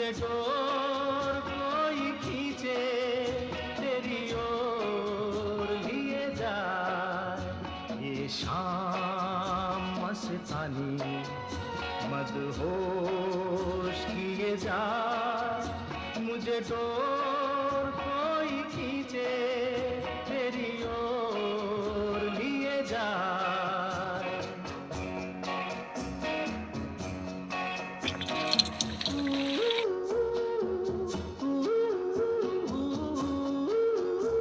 मुझे डोर कोई खींचे तेरी ओर लिए जाए। ये शाम मस्तानी मदहोश किए जाए। मुझे डोर कोई खींचे